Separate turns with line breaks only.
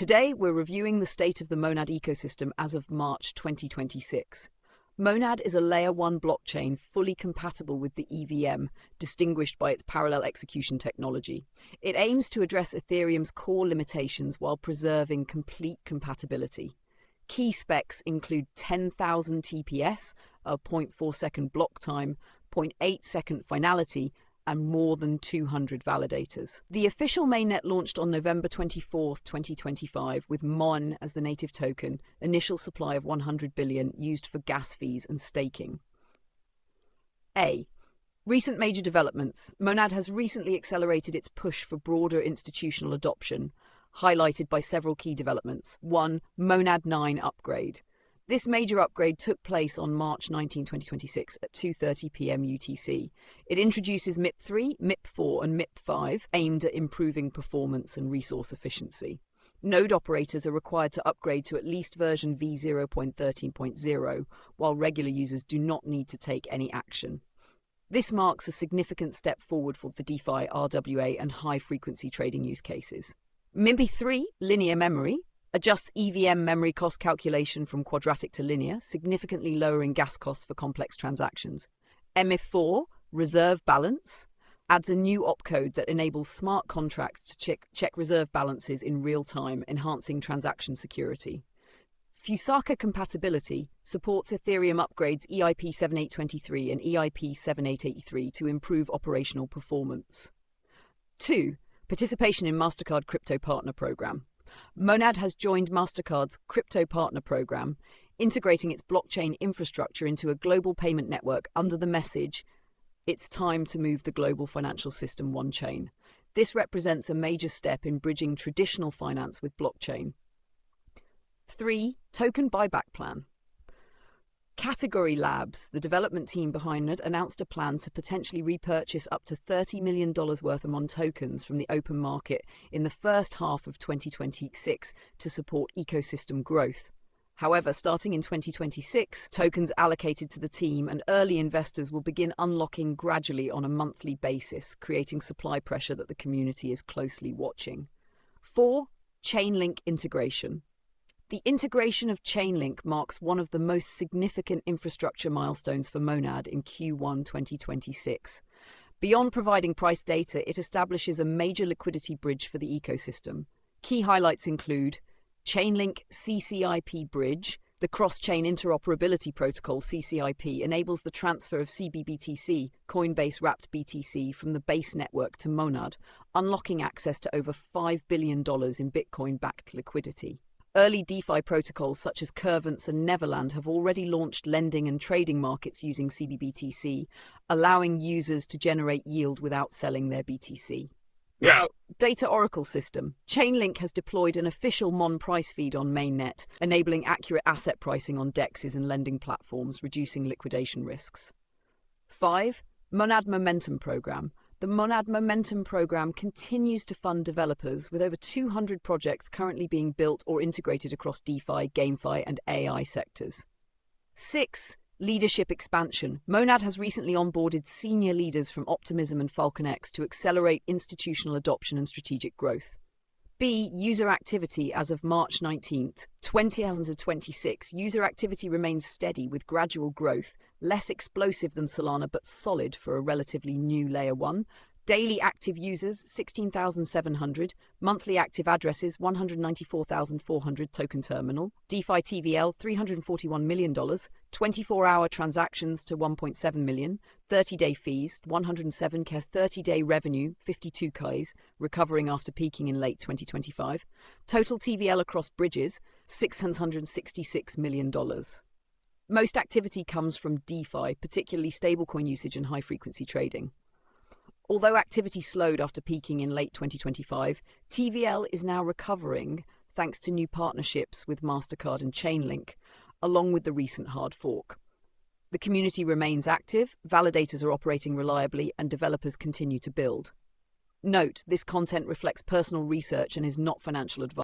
Today, we're reviewing the state of the Monad ecosystem as of March 2026. Monad is a Layer 1 blockchain fully compatible with the EVM, distinguished by its parallel execution technology. It aims to address Ethereum's core limitations while preserving complete compatibility. Key specs include 10,000 TPS, a 0.4-second block time, 0.8-second finality, and more than 200 validators. The official mainnet launched on November 24, 2025, with MON as the native token, initial supply of 100 billion used for gas fees and staking. Recent major developments. Monad has recently accelerated its push for broader institutional adoption, highlighted by several key developments. 1. Monad 9 upgrade. This major upgrade took place on March 19, 2026 at 2:30 p.m. UTC. It introduces MIP3, MIP4 and MIP5, aimed at improving performance and resource efficiency. Node operators are required to upgrade to at least version v0.13.0, while regular users do not need to take any action. This marks a significant step forward for DeFi, RWA and high-frequency trading use cases. MIP3, linear memory, adjusts EVM memory cost calculation from quadratic to linear, significantly lowering gas costs for complex transactions. MIP4, reserve balance, adds a new opcode that enables smart contracts to check reserve balances in real time, enhancing transaction security. Fusaka compatibility supports Ethereum upgrades EIP 7823 and EIP 7883 to improve operational performance. 2. Participation in MasterCard Crypto Partner Program. Monad has joined MasterCard's Crypto Partner Program, integrating its blockchain infrastructure into a global payment network under the message, "It's time to move the global financial system one chain." This represents a major step in bridging traditional finance with blockchain. 3. Token buyback plan. Category Labs, the development team behind it, announced a plan to potentially repurchase up to $30 million worth of MON tokens from the open market in the first half of 2026 to support ecosystem growth. However, starting in 2026, tokens allocated to the team and early investors will begin unlocking gradually on a monthly basis, creating supply pressure that the community is closely watching. 4. Chainlink integration. The integration of Chainlink marks one of the most significant infrastructure milestones for Monad in Q1 2026. Beyond providing price data, it establishes a major liquidity bridge for the ecosystem. Key highlights include Chainlink CCIP bridge. The Cross-Chain Interoperability Protocol (CCIP) enables the transfer of cbBTC, Coinbase-wrapped BTC, from the base network to Monad, unlocking access to over $5 billion in Bitcoin-backed liquidity. Early DeFi protocols such as Curvents and Neverland have already launched lending and trading markets using cbBTC, allowing users to generate yield without selling their BTC. Data Oracle System. Chainlink has deployed an official MON price feed on mainnet, enabling accurate asset pricing on DEXs and lending platforms, reducing liquidation risks. 5. Monad Momentum Program. The Monad Momentum Program continues to fund developers, with over 200 projects currently being built or integrated across DeFi, GameFi, and AI sectors. 6. Leadership expansion. Monad has recently onboarded senior leaders from Optimism and FalconX to accelerate institutional adoption and strategic growth. B. User activity as of March 19, 2026. User activity remains steady with gradual growth, less explosive than Solana but solid for a relatively new Layer 1. Daily active users, 16,700. Monthly active addresses, 194,400 token terminal. DeFi TVL, $341 million. 24-hour transactions to 1.7 million. 30-day fees, 107K. 30-day revenue, 52Ks, recovering after peaking in late 2025. Total TVL across bridges, $666 million. Most activity comes from DeFi, particularly stablecoin usage and high-frequency trading. Although activity slowed after peaking in late 2025, TVL is now recovering thanks to new partnerships with MasterCard and Chainlink, along with the recent hard fork. The community remains active, validators are operating reliably, and developers continue to build. Note, this content reflects personal research and is not financial advice.